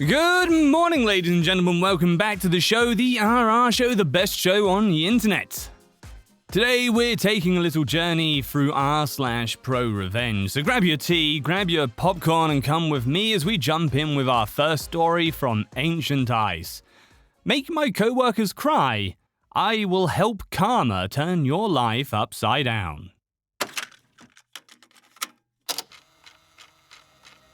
Good morning, ladies and gentlemen. Welcome back to the show, the RR Show, the best show on the internet. Today, we're taking a little journey through r/ProRevenge. So grab your tea, grab your popcorn, and come with me as we jump in with our first story from Ancient Ice. Make my coworkers cry. I will help karma turn your life upside down.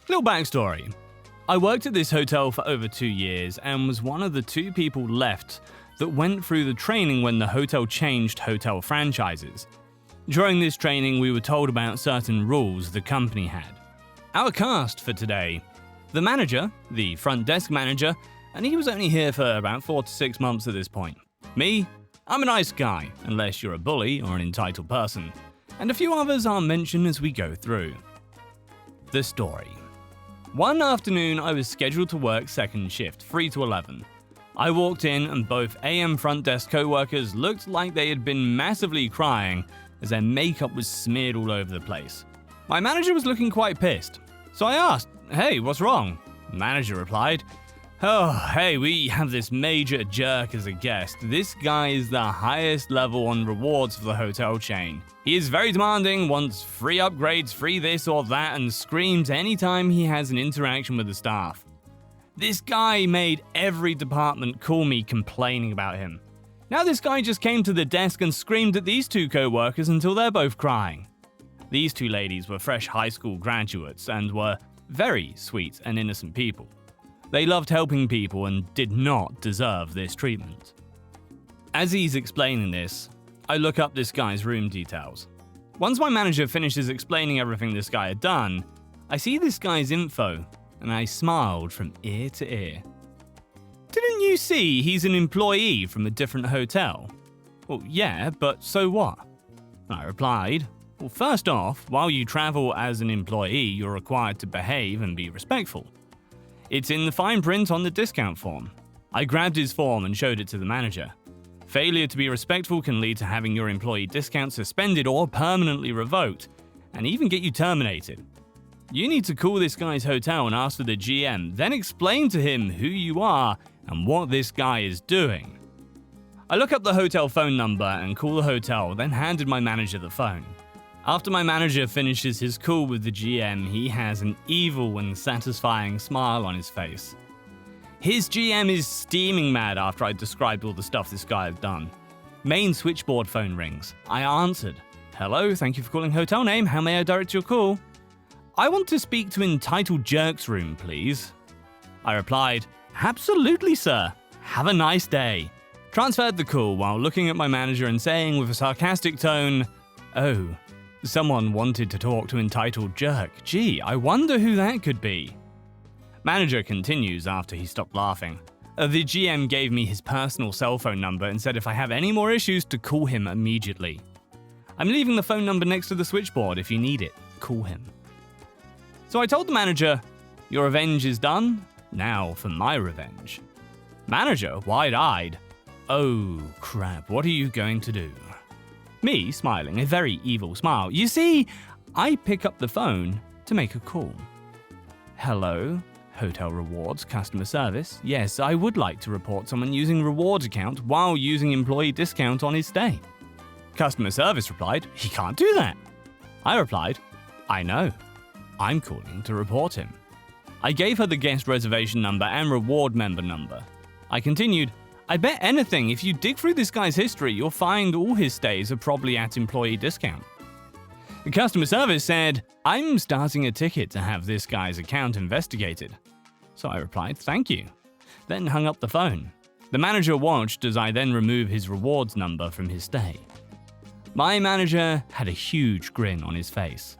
Little backstory. I worked at this hotel for over 2 years and was one of the 2 people left that went through the training when the hotel changed hotel franchises. During this training, we were told about certain rules the company had. Our cast for today: the manager, the front desk manager, and he was only here for about 4 to 6 months at this point. Me, I'm a nice guy, unless you're a bully or an entitled person. And a few others are mentioned as we go through. The story. One afternoon, I was scheduled to work second shift, 3 to 11. I walked in and both AM front desk co-workers looked like they had been massively crying as their makeup was smeared all over the place. My manager was looking quite pissed, so I asked, "Hey, what's wrong?" The manager replied, "Oh, hey, we have this major jerk as a guest. This guy is the highest level on rewards for the hotel chain. He is very demanding, wants free upgrades, free this or that, and screams anytime he has an interaction with the staff. This guy made every department call me complaining about him. Now this guy just came to the desk and screamed at these 2 co-workers until they're both crying." These 2 ladies were fresh high school graduates and were very sweet and innocent people. They loved helping people and did not deserve this treatment. As he's explaining this, I look up this guy's room details. Once my manager finishes explaining everything this guy had done, I see this guy's info and I smiled from ear to ear. "Didn't you see he's an employee from a different hotel?" "Well, yeah, but so what?" I replied, "Well, first off, while you travel as an employee, you're required to behave and be respectful. It's in the fine print on the discount form." I grabbed his form and showed it to the manager. "Failure to be respectful can lead to having your employee discount suspended or permanently revoked, and even get you terminated. You need to call this guy's hotel and ask for the GM, then explain to him who you are and what this guy is doing." I look up the hotel phone number and call the hotel, then handed my manager the phone. After my manager finishes his call with the GM, he has an evil and satisfying smile on his face. His GM is steaming mad after I described all the stuff this guy had done. Main switchboard phone rings. I answered. "Hello, thank you for calling hotel name. How may I direct your call?" "I want to speak to entitled jerk's room, please." I replied, "Absolutely, sir. Have a nice day." Transferred the call while looking at my manager and saying with a sarcastic tone, "Oh, someone wanted to talk to entitled jerk. Gee, I wonder who that could be." Manager continues after he stopped laughing. The GM gave me his personal cell phone number and said if I have any more issues to call him immediately. "I'm leaving the phone number next to the switchboard. If you need it, call him." So I told the manager, "Your revenge is done. Now for my revenge." Manager, wide-eyed, "Oh crap, what are you going to do?" Me, smiling, a very evil smile. "You see, I pick up the phone to make a call." "Hello, Hotel Rewards Customer Service. Yes, I would like to report someone using rewards account while using employee discount on his stay." Customer Service replied, "He can't do that." I replied, "I know. I'm calling to report him." I gave her the guest reservation number and reward member number. I continued, "I bet anything if you dig through this guy's history, you'll find all his stays are probably at employee discount." The customer service said, "I'm starting a ticket to have this guy's account investigated." So I replied, "Thank you," then hung up the phone. The manager watched as I then removed his rewards number from his stay. My manager had a huge grin on his face.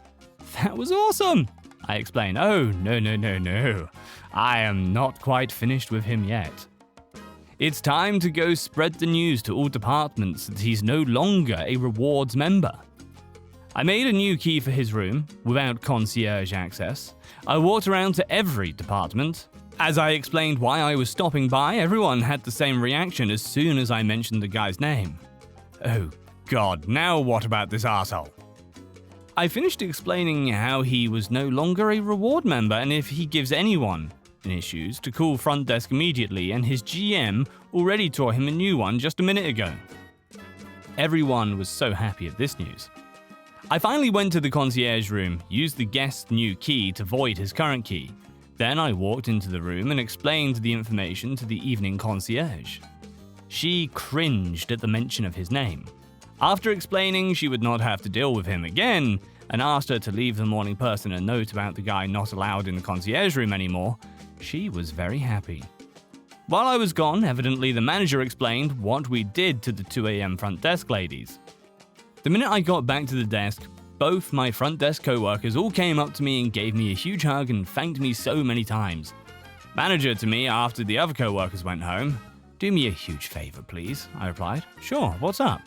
"That was awesome," I explained. "Oh, no. I am not quite finished with him yet. It's time to go spread the news to all departments that he's no longer a rewards member." I made a new key for his room, without concierge access. I walked around to every department. As I explained why I was stopping by, everyone had the same reaction as soon as I mentioned the guy's name. "Oh God, now what about this arsehole?" I finished explaining how he was no longer a reward member and if he gives anyone in issues to call front desk immediately, and his GM already tore him a new one just a minute ago. Everyone was so happy at this news. I finally went to the concierge room, used the guest's new key to void his current key. Then I walked into the room and explained the information to the evening concierge. She cringed at the mention of his name. After explaining she would not have to deal with him again, and asked her to leave the morning person a note about the guy not allowed in the concierge room anymore, she was very happy. While I was gone, evidently the manager explained what we did to the 2 a.m. front desk ladies. The minute I got back to the desk, both my front desk co-workers all came up to me and gave me a huge hug and thanked me so many times. Manager to me after the other co-workers went home. "Do me a huge favor, please," I replied. "Sure, what's up?"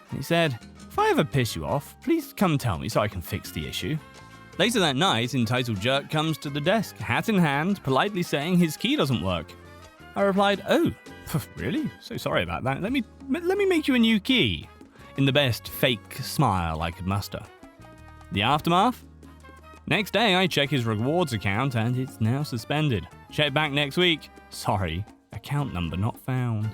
And he said, "If I ever piss you off, please come tell me so I can fix the issue." Later that night, entitled jerk comes to the desk, hat in hand, politely saying his key doesn't work. I replied, "Oh, really? So sorry about that. Let me make you a new key," in the best fake smile I could muster. The aftermath? Next day, I check his rewards account and it's now suspended. Check back next week. Sorry, account number not found.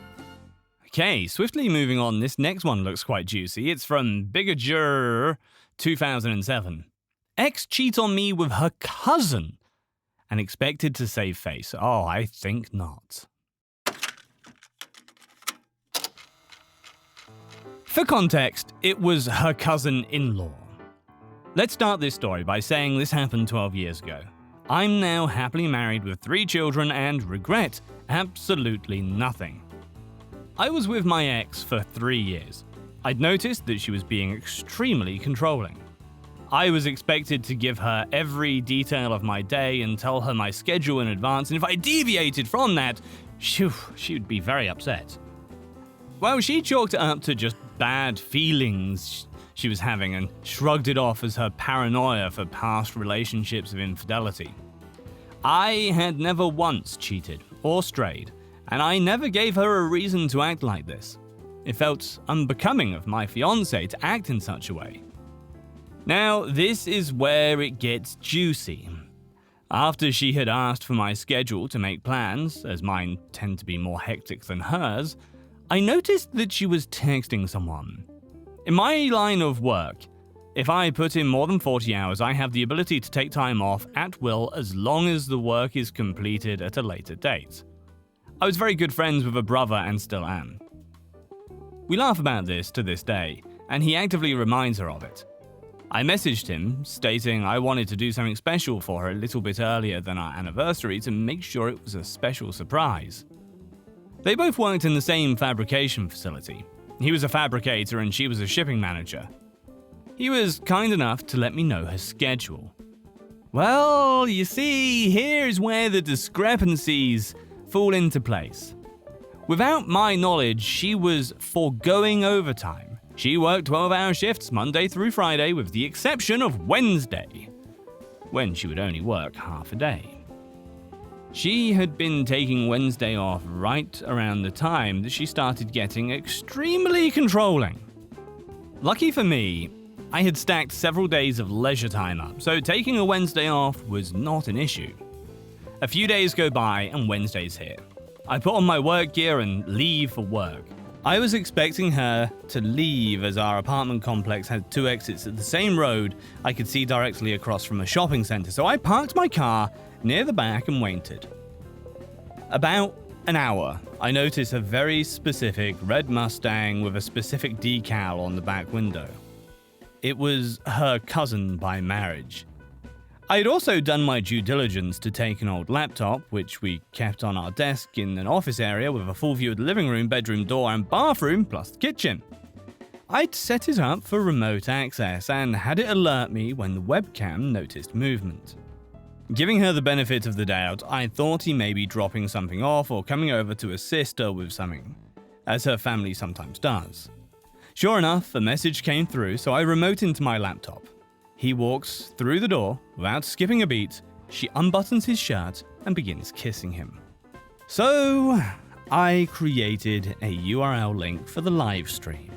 Okay, swiftly moving on, this next one looks quite juicy. It's from Bigager 2007. Ex cheat on me with her cousin and expected to save face. Oh, I think not. For context, it was her cousin-in-law. Let's start this story by saying this happened 12 years ago. I'm now happily married with 3 children and regret absolutely nothing. I was with my ex for 3 years. I'd noticed that she was being extremely controlling. I was expected to give her every detail of my day and tell her my schedule in advance, and if I deviated from that, she would be very upset. Well, she chalked it up to just bad feelings she was having and shrugged it off as her paranoia for past relationships of infidelity. I had never once cheated or strayed, and I never gave her a reason to act like this. It felt unbecoming of my fiancé to act in such a way. Now, this is where it gets juicy. After she had asked for my schedule to make plans, as mine tend to be more hectic than hers, I noticed that she was texting someone. In my line of work, if I put in more than 40 hours, I have the ability to take time off at will as long as the work is completed at a later date. I was very good friends with her brother and still am. We laugh about this to this day, and he actively reminds her of it. I messaged him, stating I wanted to do something special for her a little bit earlier than our anniversary to make sure it was a special surprise. They both worked in the same fabrication facility. He was a fabricator and she was a shipping manager. He was kind enough to let me know her schedule. Well, you see, here's where the discrepancies fall into place. Without my knowledge, she was foregoing overtime. She worked 12-hour shifts Monday through Friday with the exception of Wednesday, when she would only work half a day. She had been taking Wednesday off right around the time that she started getting extremely controlling. Lucky for me, I had stacked several days of leisure time up, so taking a Wednesday off was not an issue. A few days go by and Wednesday's here. I put on my work gear and leave for work. I was expecting her to leave as our apartment complex had 2 exits at the same road I could see directly across from a shopping center, so I parked my car near the back and waited. About an hour, I noticed a very specific red Mustang with a specific decal on the back window. It was her cousin by marriage. I had also done my due diligence to take an old laptop, which we kept on our desk in an office area with a full view of the living room, bedroom door, and bathroom, plus the kitchen. I'd set it up for remote access and had it alert me when the webcam noticed movement. Giving her the benefit of the doubt, I thought he may be dropping something off or coming over to assist her with something, as her family sometimes does. Sure enough, a message came through, so I remote into my laptop. He walks through the door without skipping a beat. She unbuttons his shirt and begins kissing him. So, I created a URL link for the live stream.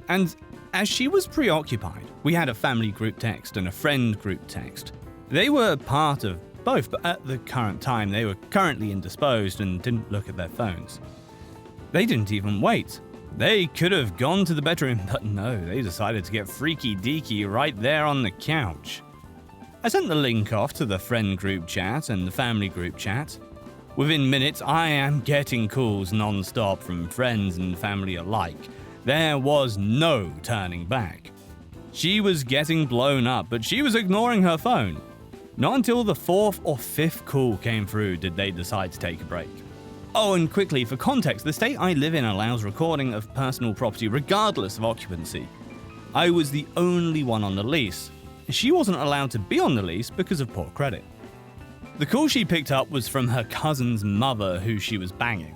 And as she was preoccupied, we had a family group text and a friend group text. They were part of both, but at the current time they were currently indisposed and didn't look at their phones. They didn't even wait. They could have gone to the bedroom, but no, they decided to get freaky deaky right there on the couch. I sent the link off to the friend group chat and the family group chat. Within minutes, I am getting calls non-stop from friends and family alike. There was no turning back. She was getting blown up, but she was ignoring her phone. Not until the 4th or 5th call came through did they decide to take a break. Oh, and quickly, for context, the state I live in allows recording of personal property regardless of occupancy. I was the only one on the lease. She wasn't allowed to be on the lease because of poor credit. The call she picked up was from her cousin's mother, who she was banging.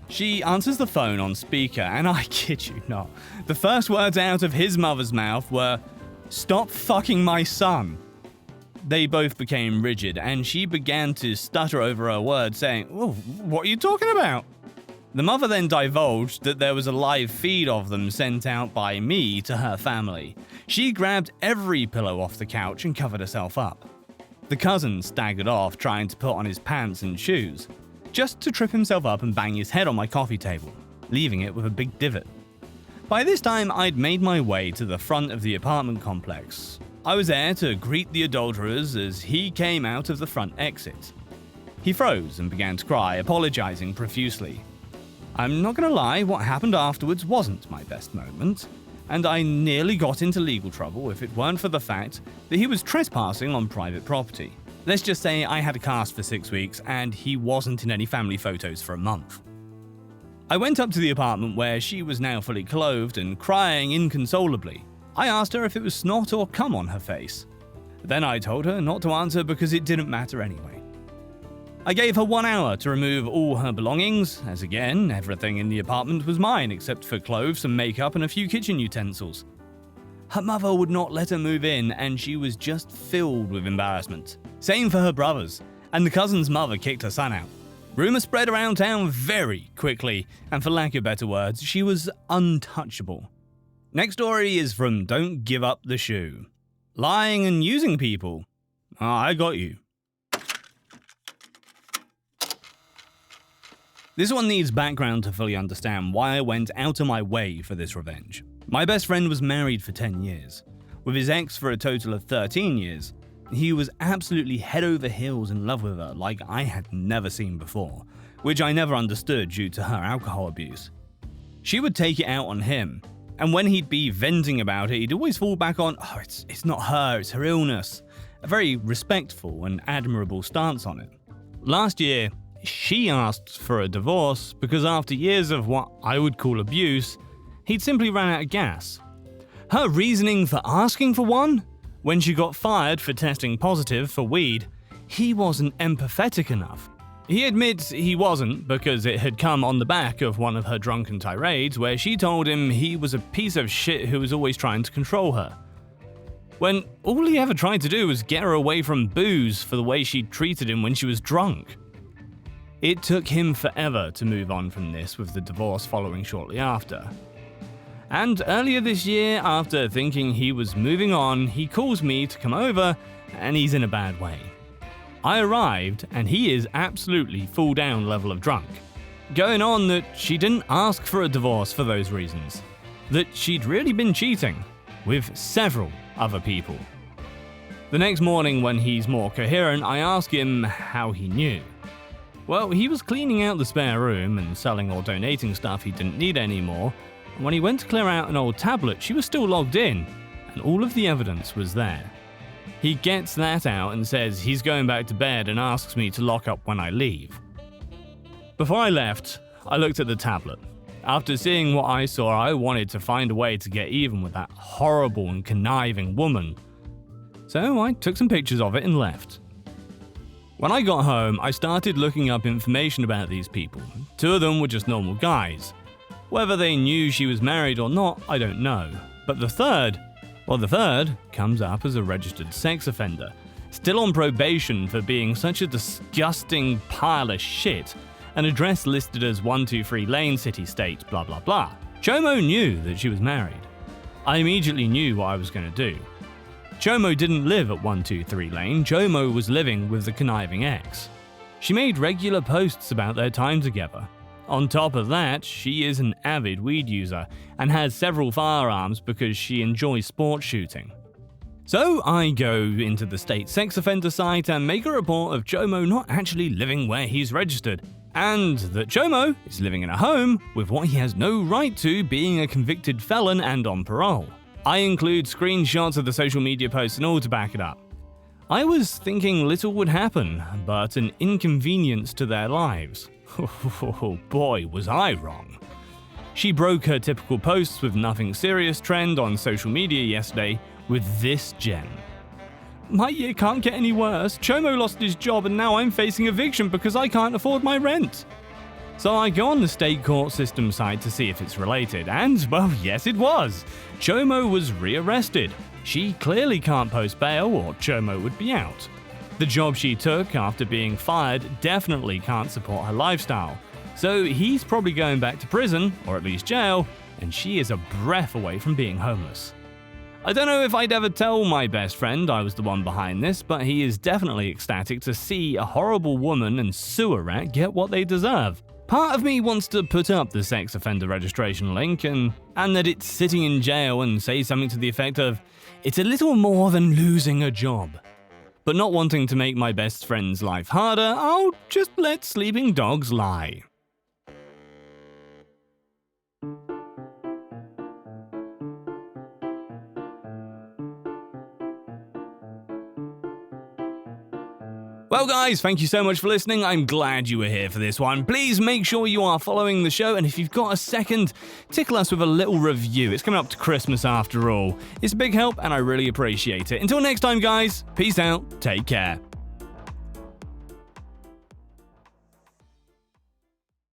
She answers the phone on speaker, and I kid you not, the first words out of his mother's mouth were, "Stop fucking my son." They both became rigid, and she began to stutter over her words, saying, "Oh, what are you talking about?" The mother then divulged that there was a live feed of them sent out by me to her family. She grabbed every pillow off the couch and covered herself up. The cousin staggered off, trying to put on his pants and shoes, just to trip himself up and bang his head on my coffee table, leaving it with a big divot. By this time, I'd made my way to the front of the apartment complex. I was there to greet the adulterers as he came out of the front exit. He froze and began to cry, apologizing profusely. I'm not gonna lie, what happened afterwards wasn't my best moment, and I nearly got into legal trouble if it weren't for the fact that he was trespassing on private property. Let's just say I had a cast for 6 weeks and he wasn't in any family photos for a month. I went up to the apartment where she was now fully clothed and crying inconsolably. I asked her if it was snot or cum on her face. Then I told her not to answer because it didn't matter anyway. I gave her 1 hour to remove all her belongings, as again, everything in the apartment was mine except for clothes, some makeup and a few kitchen utensils. Her mother would not let her move in and she was just filled with embarrassment. Same for her brothers, and the cousin's mother kicked her son out. Rumors spread around town very quickly, and for lack of better words, she was untouchable. Next story is from Don't Give Up the Shoe. Lying and using people. I got you. This one needs background to fully understand why I went out of my way for this revenge. My best friend was married for 10 years, with his ex for a total of 13 years. He was absolutely head over heels in love with her like I had never seen before, which I never understood due to her alcohol abuse. She would take it out on him, and when he'd be venting about it, he'd always fall back on, "Oh, it's not her, it's her illness." A very respectful and admirable stance on it. Last year, she asked for a divorce because after years of what I would call abuse, he'd simply ran out of gas. Her reasoning for asking for one? When she got fired for testing positive for weed, he wasn't empathetic enough. He admits he wasn't because it had come on the back of one of her drunken tirades where she told him he was a piece of shit who was always trying to control her. When all he ever tried to do was get her away from booze for the way she treated him when she was drunk. It took him forever to move on from this, with the divorce following shortly after. And earlier this year, after thinking he was moving on, he calls me to come over, and he's in a bad way. I arrived, and he is absolutely full down level of drunk, going on that she didn't ask for a divorce for those reasons, that she'd really been cheating with several other people. The next morning, when he's more coherent, I ask him how he knew. Well, he was cleaning out the spare room and selling or donating stuff he didn't need anymore. And when he went to clear out an old tablet, she was still logged in, and all of the evidence was there. He gets that out and says he's going back to bed and asks me to lock up when I leave. Before I left, I looked at the tablet. After seeing what I saw, I wanted to find a way to get even with that horrible and conniving woman. So I took some pictures of it and left. When I got home, I started looking up information about these people. 2 of them were just normal guys. Whether they knew she was married or not, I don't know. But the third comes up as a registered sex offender, still on probation for being such a disgusting pile of shit, an address listed as 123 Lane City State, blah blah blah. Chomo knew that she was married. I immediately knew what I was going to do. Jomo didn't live at 123 Lane, Jomo was living with the conniving ex. She made regular posts about their time together. On top of that, she is an avid weed user and has several firearms because she enjoys sport shooting. So I go into the state sex offender site and make a report of Jomo not actually living where he's registered, and that Jomo is living in a home with what he has no right to, being a convicted felon and on parole. I include screenshots of the social media posts and all to back it up. I was thinking little would happen, but an inconvenience to their lives. Oh boy, was I wrong. She broke her typical posts with nothing serious trend on social media yesterday with this gem. My year can't get any worse. Jomo lost his job and now I'm facing eviction because I can't afford my rent. So I go on the state court system site to see if it's related, and, well, yes it was. Jomo was rearrested. She clearly can't post bail or Jomo would be out. The job she took after being fired definitely can't support her lifestyle. So he's probably going back to prison, or at least jail, and she is a breath away from being homeless. I don't know if I'd ever tell my best friend I was the one behind this, but he is definitely ecstatic to see a horrible woman and sewer rat get what they deserve. Part of me wants to put up the sex offender registration link and that it's sitting in jail and say something to the effect of, it's a little more than losing a job. But not wanting to make my best friend's life harder, I'll just let sleeping dogs lie. Well guys, thank you so much for listening. I'm glad you were here for this one. Please make sure you are following the show, and if you've got a second, tickle us with a little review. It's coming up to Christmas after all. It's a big help and I really appreciate it. Until next time guys, peace out, take care.